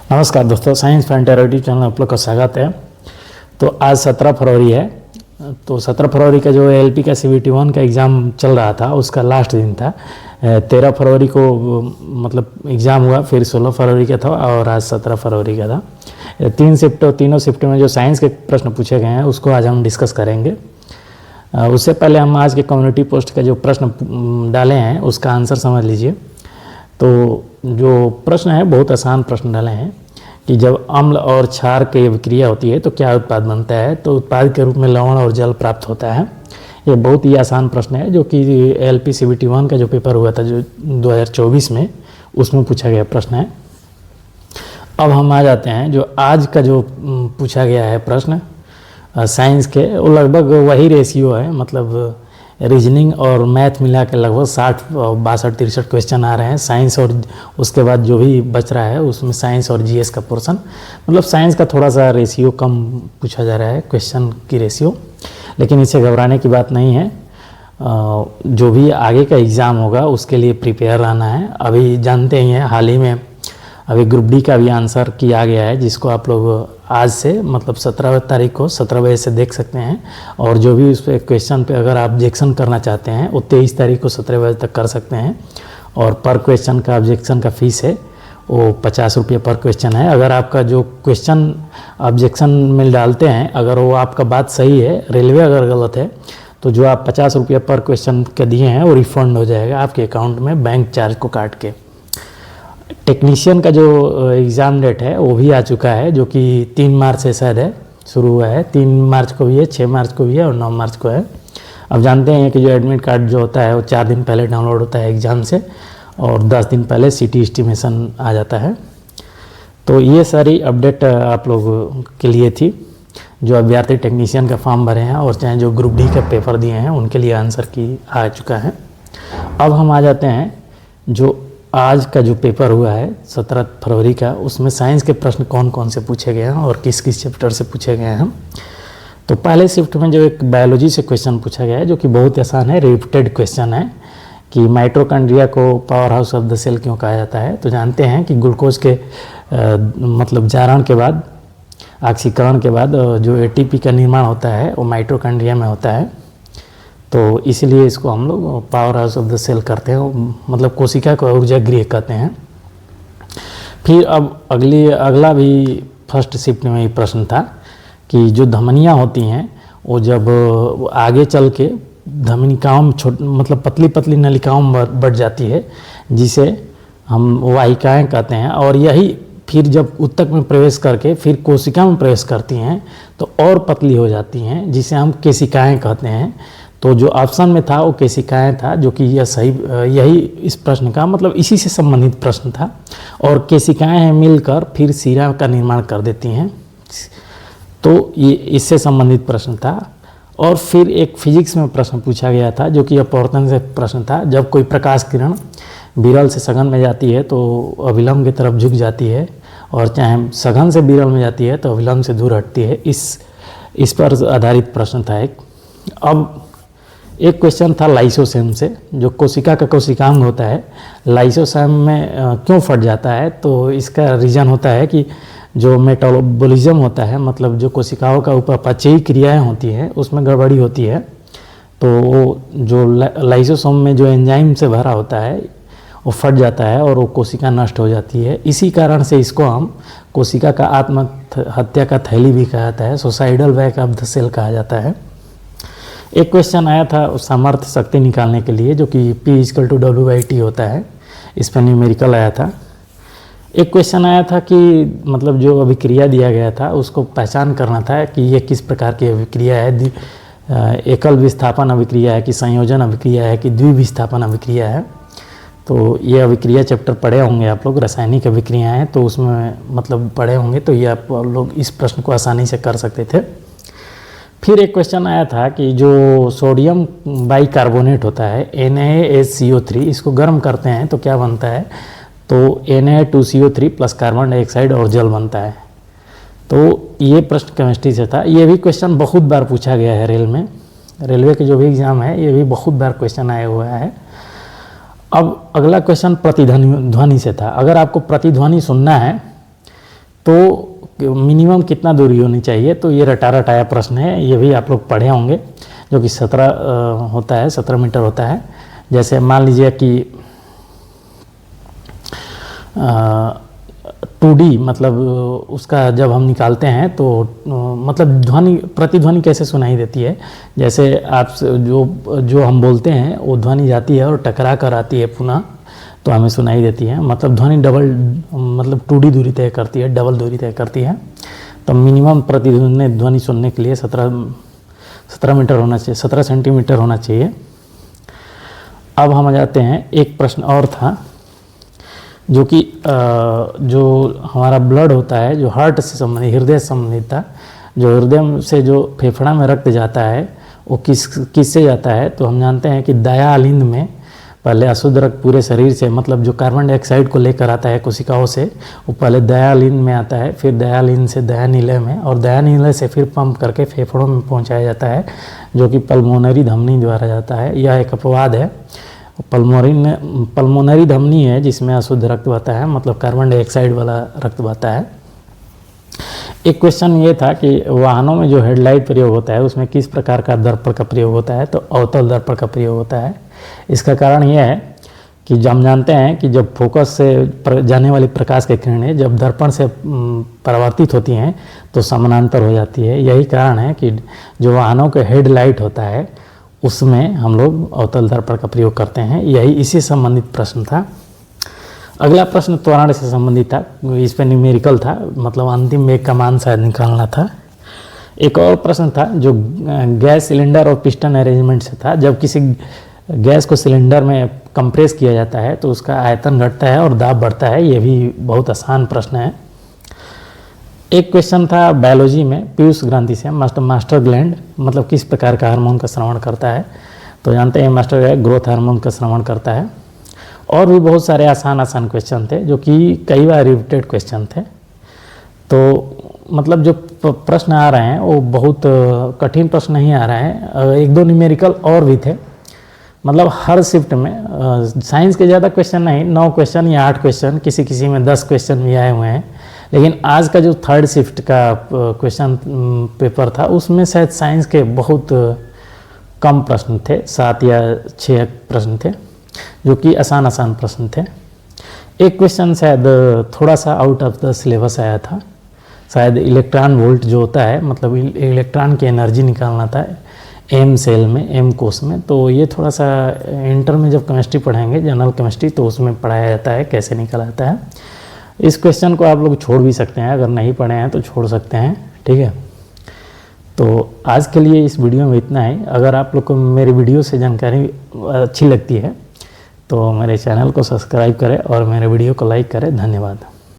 नमस्कार दोस्तों, science फैंटेरा YouTube channel आप लोग का स्वागत है। तो आज 17 फरवरी है। तो 17 फरवरी का जो एलपी का CBT 1 का एग्ज़ाम चल रहा था उसका लास्ट दिन था। 13 फरवरी को मतलब एग्ज़ाम हुआ, फिर 16 फरवरी का था और आज 17 फरवरी का था। तीनों शिफ्ट में जो साइंस के प्रश्न पूछे गए हैं उसको आज हम डिस्कस करेंगे। उससे पहले हम आज के कम्युनिटी पोस्ट का जो प्रश्न डाले हैं उसका आंसर समझ लीजिए। तो जो प्रश्न है बहुत आसान प्रश्न डाले हैं कि जब अम्ल और क्षार की विक्रिया होती है तो क्या उत्पाद बनता है। तो उत्पाद के रूप में लवण और जल प्राप्त होता है। ये बहुत ही आसान प्रश्न है जो कि एलपी CBT 1 का जो पेपर हुआ था जो 2024 में, उसमें पूछा गया प्रश्न है। अब हम आ जाते हैं जो आज का जो पूछा गया है प्रश्न साइंस के, वो लगभग वही रेशियो है, मतलब रीजनिंग और मैथ मिला के लगभग 60 62 63 क्वेश्चन आ रहे हैं साइंस, और उसके बाद जो भी बच रहा है उसमें साइंस और जीएस का पोर्शन, मतलब साइंस का थोड़ा सा रेशियो कम पूछा जा रहा है क्वेश्चन की रेशियो। लेकिन इससे घबराने की बात नहीं है। जो भी आगे का एग्ज़ाम होगा उसके लिए प्रिपेयर रहना है। अभी जानते ही हैं, हाल ही में अभी ग्रुप डी का भी आंसर किया गया है, जिसको आप लोग आज से मतलब 17 तारीख को 17 बजे से देख सकते हैं। और जो भी उस पर क्वेश्चन पे अगर आप ऑब्जेक्शन करना चाहते हैं वो 23 तारीख को 17 बजे तक कर सकते हैं। और पर क्वेश्चन का ऑब्जेक्शन का फ़ीस है वो 50 रुपये पर क्वेश्चन है। अगर आपका जो क्वेश्चन ऑब्जेक्शन में डालते हैं अगर वो आपका बात सही है, रेलवे अगर गलत है, तो जो आप 50 रुपये पर क्वेश्चन के दिए हैं वो रिफ़ंड हो जाएगा आपके अकाउंट में बैंक चार्ज को काट के। टेक्नीशियन का जो एग्ज़ाम डेट है वो भी आ चुका है, जो कि 3 मार्च से शायद है, शुरू हुआ है। 3 मार्च को भी है, 6 मार्च को भी है और 9 मार्च को है। अब जानते हैं कि जो एडमिट कार्ड जो होता है वो 4 दिन पहले डाउनलोड होता है एग्ज़ाम से, और 10 दिन पहले सिटी एस्टिमेशन आ जाता है। तो ये सारी अपडेट आप लोगों के लिए थी जो अभ्यर्थी टेक्नीशियन का फॉर्म भरे हैं और चाहे जो ग्रुप डी का पेपर दिए हैं उनके लिए आंसर की आ चुका है। अब हम आ जाते हैं जो आज का जो पेपर हुआ है 17 फरवरी का, उसमें साइंस के प्रश्न कौन कौन से पूछे गए हैं और किस किस चैप्टर से पूछे गए हैं। तो पहले शिफ्ट में जो एक बायोलॉजी से क्वेश्चन पूछा गया है जो कि बहुत आसान है, रिपीटेड क्वेश्चन है कि माइटोकॉन्ड्रिया को power house of the cell क्यों कहा जाता है। तो जानते हैं कि ग्लूकोज के मतलब जारण के बाद, ऑक्सीकरण के बाद जो ATP का निर्माण होता है वो माइटोकॉन्ड्रिया में होता है। तो इसलिए इसको हम लोग power house of the cell करते हैं, मतलब कोशिका को ऊर्जा गृह कहते हैं। फिर अब अगला भी फर्स्ट शिफ्ट में ही प्रश्न था कि जो धमनियाँ होती हैं वो जब आगे चल के धमनिकाओं में मतलब पतली पतली नलिकाओं में बढ़ जाती है, जिसे हम वाहिकाएँ कहते हैं। और यही फिर जब ऊतक में प्रवेश करके फिर कोशिका में प्रवेश करती हैं तो और पतली हो जाती हैं, जिसे हम केशिकाएँ कहते हैं। तो जो ऑप्शन में था वो केशिकाएँ था, जो कि यह सही, यही इस प्रश्न का मतलब इसी से संबंधित प्रश्न था। और केशिकाएँ मिलकर फिर शिरा का निर्माण कर देती हैं, तो ये इससे संबंधित प्रश्न था। और फिर एक फिजिक्स में प्रश्न पूछा गया था जो कि अपवर्तन से प्रश्न था। जब कोई प्रकाश किरण विरल से सघन में जाती है तो अभिलंब की तरफ झुक जाती है, और चाहे सघन से विरल में जाती है तो अभिलंब से दूर हटती है। इस पर आधारित प्रश्न था एक। अब एक क्वेश्चन था लाइसोसोम से, जो कोशिका का कोशिकांग होता है, लाइसोसोम में क्यों फट जाता है। तो इसका रीज़न होता है कि जो मेटाबॉलिज्म होता है, मतलब जो कोशिकाओं का उपापचयी क्रियाएं होती हैं उसमें गड़बड़ी होती है। तो वो जो लाइसोसोम में जो एंजाइम से भरा होता है वो फट जाता है और वो कोशिका नष्ट हो जाती है। इसी कारण से इसको हम कोशिका का आत्महत्या का थैली भी कहा जाता है, सुसाइडल वैक ऑफ द सेल कहा जाता है। एक क्वेश्चन आया था सामर्थ्य शक्ति निकालने के लिए, जो कि P = W/T होता है, इस पर न्यूमेरिकल आया था। एक क्वेश्चन आया था कि मतलब जो अभिक्रिया दिया गया था उसको पहचान करना था कि ये किस प्रकार की अभिक्रिया है, एकल विस्थापन अभिक्रिया है कि संयोजन अभिक्रिया है कि द्विविस्थापन अभिक्रिया है। तो ये अभिक्रिया चैप्टर पढ़े होंगे आप लोग, रासायनिक अभिक्रिया हैं, तो उसमें मतलब पढ़े होंगे, तो ये आप लोग इस प्रश्न को आसानी से कर सकते थे। फिर एक क्वेश्चन आया था कि जो सोडियम बाइकार्बोनेट होता है NaHCO3, इसको गर्म करते हैं तो क्या बनता है। तो Na2CO3 प्लस कार्बन डाइऑक्साइड और जल बनता है। तो ये प्रश्न केमिस्ट्री से था। ये भी क्वेश्चन बहुत बार पूछा गया है रेलवे के जो भी एग्ज़ाम है, ये भी बहुत बार क्वेश्चन आया हुआ है। अब अगला क्वेश्चन प्रतिध्वनि से था। अगर आपको प्रतिध्वनि सुनना है तो मिनिमम कितना दूरी होनी चाहिए। तो ये रटा रटाया प्रश्न है, ये भी आप लोग पढ़े होंगे, जो कि 17 होता है, 17 मीटर होता है। जैसे मान लीजिए कि 2D मतलब उसका जब हम निकालते हैं तो मतलब ध्वनि, प्रतिध्वनि कैसे सुनाई देती है। जैसे आप जो हम बोलते हैं वो ध्वनि जाती है और टकरा कर आती है पुनः, तो हमें सुनाई देती है। मतलब ध्वनि डबल, मतलब 2D दूरी तय करती है, डबल दूरी तय करती है। तो मिनिमम प्रतिध्वनि सुनने के लिए 17 मीटर होना चाहिए, 17 सेंटीमीटर होना चाहिए। अब हम आ जाते हैं, एक प्रश्न और था जो कि जो हमारा ब्लड होता है, जो हार्ट से संबंधित, हृदय से संबंधित था। जो हृदय से जो फेफड़ा में रक्त जाता है वो किससे जाता है। तो हम जानते हैं कि दयालिंद में पहले अशुद्ध रक्त पूरे शरीर से, मतलब जो कार्बन डाइऑक्साइड को लेकर आता है कोशिकाओं से, वो पहले दयालिंद में आता है, फिर दयालिंद से दयानिलय में, और दयानिलय से फिर पंप करके फेफड़ों में पहुंचाया जाता है, जो कि पल्मोनरी धमनी द्वारा जाता है। यह एक अपवाद है, पल्मोनरी धमनी है जिसमें अशुद्ध रक्त बहता है, मतलब कार्बन डाइऑक्साइड वाला रक्त बहता है। एक क्वेश्चन ये था कि वाहनों में जो हेडलाइट प्रयोग होता है उसमें किस प्रकार का दर्पण का प्रयोग होता है। तो अवतल दर्पण का प्रयोग होता है। इसका कारण यह है कि हम जानते हैं कि जब फोकस से जाने वाली प्रकाश की किरणें जब दर्पण से परावर्तित होती हैं तो समानांतर हो जाती है। यही कारण है कि जो वाहनों के हेडलाइट होता है उसमें हम लोग अवतल दर्पण का प्रयोग करते हैं। यही इसी संबंधित प्रश्न था। अगला प्रश्न त्वरण से संबंधित था, इस पर न्यूमेरिकल था, मतलब अंतिम वेग का मान शायद निकालना था। एक और प्रश्न था जो गैस सिलेंडर और पिस्टन अरेंजमेंट से था। जब किसी गैस को सिलेंडर में कंप्रेस किया जाता है तो उसका आयतन घटता है और दाब बढ़ता है। ये भी बहुत आसान प्रश्न है। एक क्वेश्चन था बायोलॉजी में, पीयूष ग्रंथि से, मास्टर ग्लैंड मतलब किस प्रकार का हार्मोन का श्रवण करता है। तो जानते हैं मास्टर ग्लैंड ग्रोथ हार्मोन का श्रवण करता है। और भी बहुत सारे आसान क्वेश्चन थे जो कि कई बार रिपीटेड क्वेश्चन थे। तो मतलब जो प्रश्न आ रहे हैं वो बहुत कठिन प्रश्न नहीं आ रहे हैं। एक दो न्यूमेरिकल और भी थे, मतलब हर शिफ्ट में साइंस के ज़्यादा क्वेश्चन नहीं, 9 क्वेश्चन या 8 क्वेश्चन, किसी में 10 क्वेश्चन भी आए हुए हैं। लेकिन आज का जो थर्ड शिफ्ट का क्वेश्चन पेपर था उसमें शायद साइंस के बहुत कम प्रश्न थे, 7 या 6 प्रश्न थे जो कि आसान प्रश्न थे। एक क्वेश्चन शायद थोड़ा सा आउट ऑफ द सिलेबस आया था, शायद इलेक्ट्रॉन वोल्ट जो होता है, मतलब इलेक्ट्रॉन की एनर्जी निकालना था एम सेल में, एम कोष में। तो ये थोड़ा सा इंटर में जब केमिस्ट्री पढ़ाएंगे, जनरल केमिस्ट्री, तो उसमें पढ़ाया जाता है कैसे निकल आता है। इस क्वेश्चन को आप लोग छोड़ भी सकते हैं, अगर नहीं पढ़े हैं तो छोड़ सकते हैं, ठीक है। तो आज के लिए इस वीडियो में इतना ही। अगर आप लोग को मेरी वीडियो से जानकारी अच्छी लगती है तो मेरे चैनल को सब्सक्राइब करें और मेरे वीडियो को लाइक करें। धन्यवाद।